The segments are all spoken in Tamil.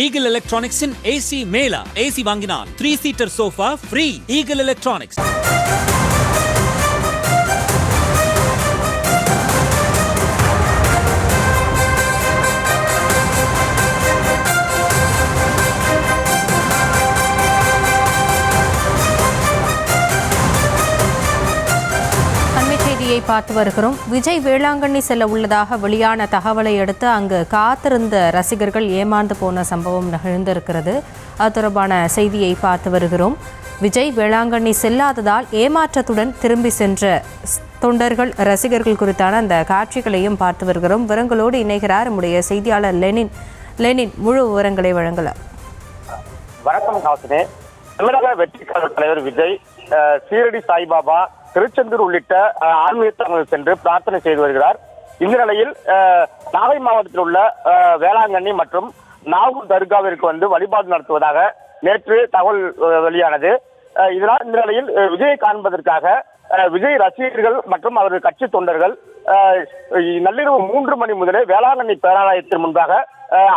Eagle Electronics in AC Mela. AC வாங்கினால் 3-seater sofa free. Eagle Electronics. பார்த்து வருகிறோம். விஜய் வேளாங்கண்ணி செல்ல உள்ளதாக வெளியான தகவலை அடுத்து அங்கு காத்திருந்த ரசிகர்கள் ஏமாந்து போன சம்பவம் நிகழ்ந்திருக்கிறது. அது தொடர்பான செய்தியை பார்த்து வருகிறோம். விஜய் வேளாங்கண்ணி செல்லாததால் ஏமாற்றத்துடன் திரும்பி சென்ற தொண்டர்கள் ரசிகர்கள் குறித்தான அந்த காட்சிகளையும் பார்த்து வருகிறோம். விவரங்களோடு இணைகிறார் நம்முடைய செய்தியாளர் லெனின். முழு விவரங்களை வழங்கலாம். வணக்கம் காசனே. தமிழக வெற்றி கழக தலைவர் விஜய் சீரடி சாய்பாபா, திருச்செந்தூர் உள்ளிட்ட ஆன்மீக தலங்களில் சென்று பிரார்த்தனை செய்து வருகிறார். இந்த நிலையில் நாகை மாவட்டத்தில் உள்ள வேளாங்கண்ணி மற்றும் நாகூர் தர்காவிற்கு வந்து வழிபாடு நடத்துவதாக நேற்று தகவல் வெளியானது. இதனால் இந்த நிலையில் விஜயை காண்பதற்காக விஜய் ரசிகர்கள் மற்றும் அவரது கட்சி தொண்டர்கள் நள்ளிரவு 3 மணி முதலே வேளாங்கண்ணி பேராலயத்தின் முன்பாக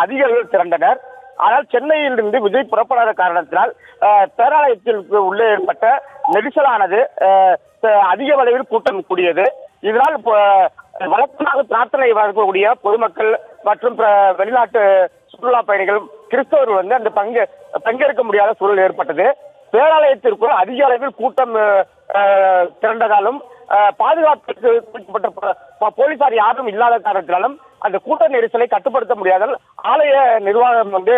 அதிகாரிகள் திரண்டனர். ஆனால் சென்னையிலிருந்து விஜய் புறப்படாத காரணத்தினால் பேராலயத்திற்கு உள்ளே ஏற்பட்ட நெரிசலானது அதிக அளவில் கூட்டம் கூடியது. இதனால் வழக்கமாக பிரார்த்தனை வழங்கக்கூடிய பொதுமக்கள் மற்றும் வெளிநாட்டு சுற்றுலா பயணிகள் கிறிஸ்தவர்கள் வந்து அந்த பங்கேற்க முடியாத சூழல் ஏற்பட்டது. பேராலயத்திற்குள் அதிக அளவில் கூட்டம் திரண்டதாலும் பாதுகாப்புக்கு குறிப்பிட்ட போலீசார் யாரும் இல்லாத காரணத்தினாலும் அந்த கூட்ட நெரிசலை கட்டுப்படுத்த முடியாதால் ஆலய நிர்வாகம் வந்து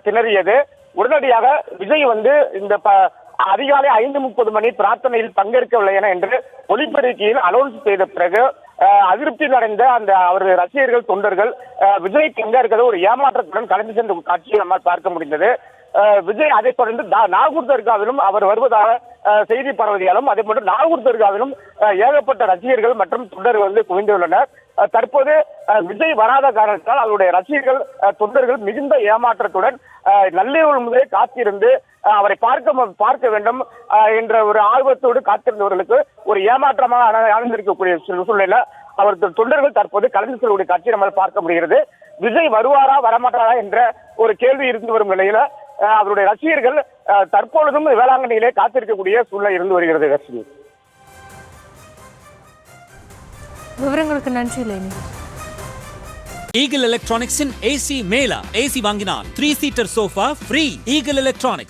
திணறியது. உடனடியாக விஜய் வந்து இந்த அதிகாலை 5:30 மணி பிரார்த்தனையில் பங்கேற்கவில்லை என என்று ஒலிபெருக்கியில் அனௌன்ஸ் செய்த பிறகு அதிருப்தி அடைந்த அந்த அவரது ரசிகர்கள் தொண்டர்கள் விஜய் பங்கேற்கிறது ஒரு ஏமாற்றத்துடன் கலந்து சென்ற காட்சியை நம்மால் பார்க்க முடிந்தது. விஜய் அதை தொடர்ந்து நாகூர் தர்காவிலும் அவர் வருவதாக செய்தி பரவதியாலும் அதே போன்று நாகூர் தர்காவிலும் ஏகப்பட்ட ரசிகர்கள் மற்றும் தொண்டர்கள் வந்து குவிந்துள்ளனர். தற்போது விஜய் வராத காரணத்தால் அவருடைய ரசிகர்கள் தொண்டர்கள் மிகுந்த ஏமாற்றத்துடன் நள்ளிரவு முதலே காத்திருந்து அவரை பார்க்க வேண்டும் என்ற ஒரு ஆர்வத்தோடு காத்திருந்தவர்களுக்கு ஒரு ஏமாற்றமாக ஆழ்ந்திருக்கக்கூடிய சூழ்நிலை அவரது தொண்டர்கள் தற்போது கலந்து செல்லக்கூடிய காட்சியை நம்மால் பார்க்க முடிகிறது. விஜய் வருவாரா வரமாட்டாரா என்ற ஒரு கேள்வி இருந்து வரும் நிலையில அவருடைய ரசிகர்கள் தற்பொழுதும் வேளாங்கண்ணியிலே காத்திருக்கக்கூடிய சூழ்நிலை இருந்து வருகிறது. ரசிகர் விவரங்களுக்கு நன்றி லேனி. Eagle Electronics in AC Mela. AC வாங்கினால் 3-seater sofa free. Eagle Electronics.